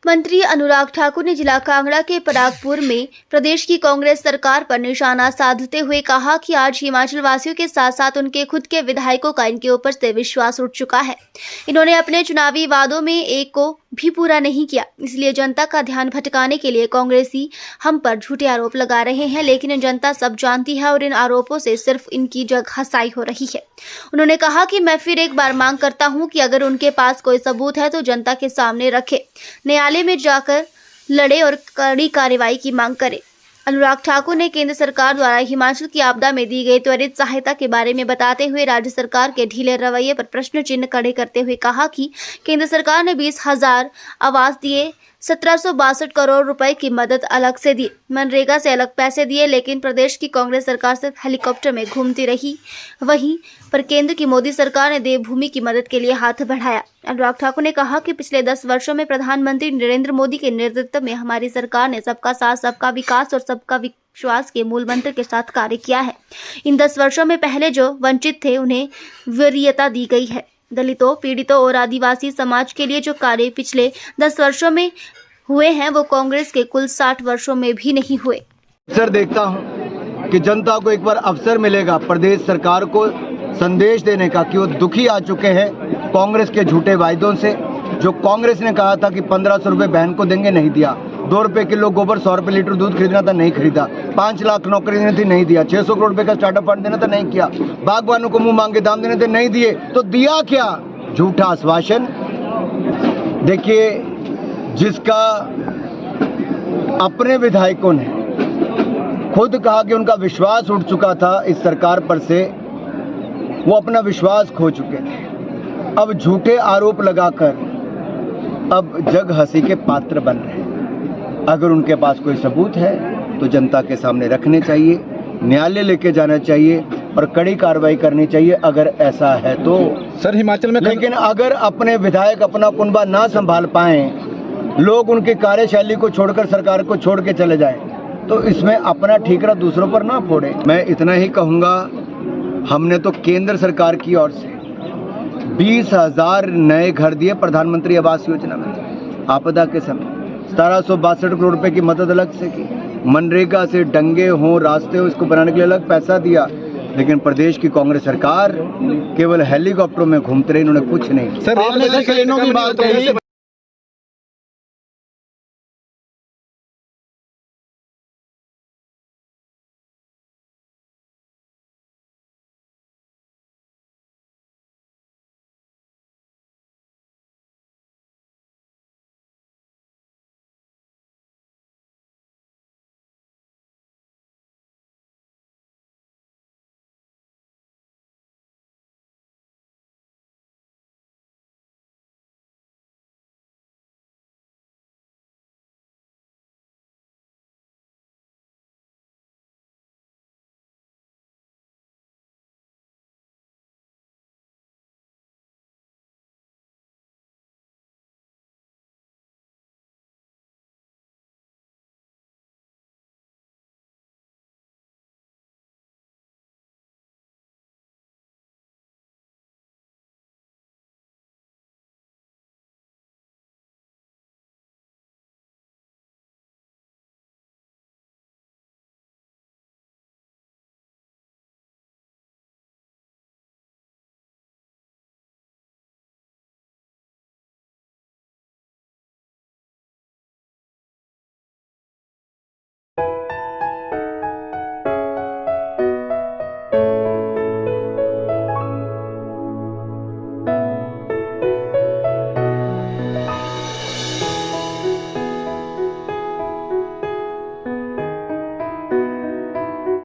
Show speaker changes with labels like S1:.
S1: मंत्री अनुराग ठाकुर ने जिला कांगड़ा के परागपुर में प्रदेश की कांग्रेस सरकार पर निशाना साधते हुए कहा कि आज हिमाचल वासियों के साथ साथ उनके खुद के विधायकों का इनके ऊपर से विश्वास उठ चुका है। इन्होंने अपने चुनावी वादों में एक को भी पूरा नहीं किया, इसलिए जनता का ध्यान भटकाने के लिए कांग्रेसी हम पर झूठे आरोप लगा रहे हैं, लेकिन जनता सब जानती है और इन आरोपों से सिर्फ इनकी जगह हसाई हो रही है। उन्होंने कहा कि मैं फिर एक बार मांग करता हूं कि अगर उनके पास कोई सबूत है तो जनता के सामने रखे, न्यायालय में जाकर लड़े और कड़ी कार्रवाई की मांग करे। अनुराग ठाकुर ने केंद्र सरकार द्वारा हिमाचल की आपदा में दी गई त्वरित सहायता के बारे में बताते हुए राज्य सरकार के ढीले रवैये पर प्रश्न चिन्ह खड़े करते हुए कहा कि केंद्र सरकार ने 20,000 आवास दिए, 1762 करोड़ रुपए की मदद अलग से दी, मनरेगा से अलग पैसे दिए, लेकिन प्रदेश की कांग्रेस सरकार सिर्फ हेलीकॉप्टर में घूमती रही। वहीं पर केंद्र की मोदी सरकार ने देवभूमि की मदद के लिए हाथ बढ़ाया। अनुराग ठाकुर ने कहा कि पिछले 10 वर्षों में प्रधानमंत्री नरेंद्र मोदी के नेतृत्व में हमारी सरकार ने सबका साथ, सबका विकास और सबका विश्वास के मूल मंत्र के साथ कार्य किया है। इन 10 वर्षों में पहले जो वंचित थे उन्हें वरीयता दी गई है। दलितों, पीड़ितों और आदिवासी समाज के लिए जो कार्य पिछले 10 वर्षों में हुए हैं वो कांग्रेस के कुल 60 वर्षों में भी नहीं हुए।
S2: सर, देखता हूं कि जनता को एक बार अवसर मिलेगा प्रदेश सरकार को संदेश देने का कि वो दुखी आ चुके हैं कांग्रेस के झूठे वायदों से। जो कांग्रेस ने कहा था कि 1500 रुपए बहन को देंगे, नहीं दिया। 2 रुपए किलो गोबर, 100 रुपए लीटर दूध खरीदना था, नहीं खरीदा। 5 लाख नौकरी देनी थी, नहीं दिया। 600 करोड़ रुपए का स्टार्टअप फंड देना था, नहीं किया। बागवानों को मुंह मांगे दाम देने थे, नहीं दिए। तो दिया क्या? झूठा आश्वासन। देखिए, जिसका अपने विधायकों ने खुद कहा कि उनका विश्वास उठ चुका था इस सरकार पर से, वो अपना विश्वास खो चुके थे। अब झूठे आरोप लगाकर अब जग हंसी के पात्र बन रहे हैं। अगर उनके पास कोई सबूत है तो जनता के सामने रखने चाहिए, न्यायालय लेके जाना चाहिए और कड़ी कार्रवाई करनी चाहिए अगर ऐसा है तो।
S3: सर, हिमाचल में
S2: लेकिन अगर अपने विधायक अपना कुनबा ना संभाल पाए, लोग उनकी कार्यशैली को छोड़कर सरकार को छोड़ के चले जाएं, तो इसमें अपना ठीकरा दूसरों पर ना फोड़े। मैं इतना ही कहूँगा, हमने तो केंद्र सरकार की ओर से 20,000 नए घर दिए प्रधानमंत्री आवास योजना में आपदा के समय। 1762 करोड़ रुपए की मदद अलग से की। मनरेगा से डंगे हों, रास्ते हो, इसको बनाने के लिए अलग पैसा दिया। लेकिन प्रदेश की कांग्रेस सरकार केवल हेलीकॉप्टरों में घूमते रहे, इन्होंने कुछ नहीं।
S3: सर,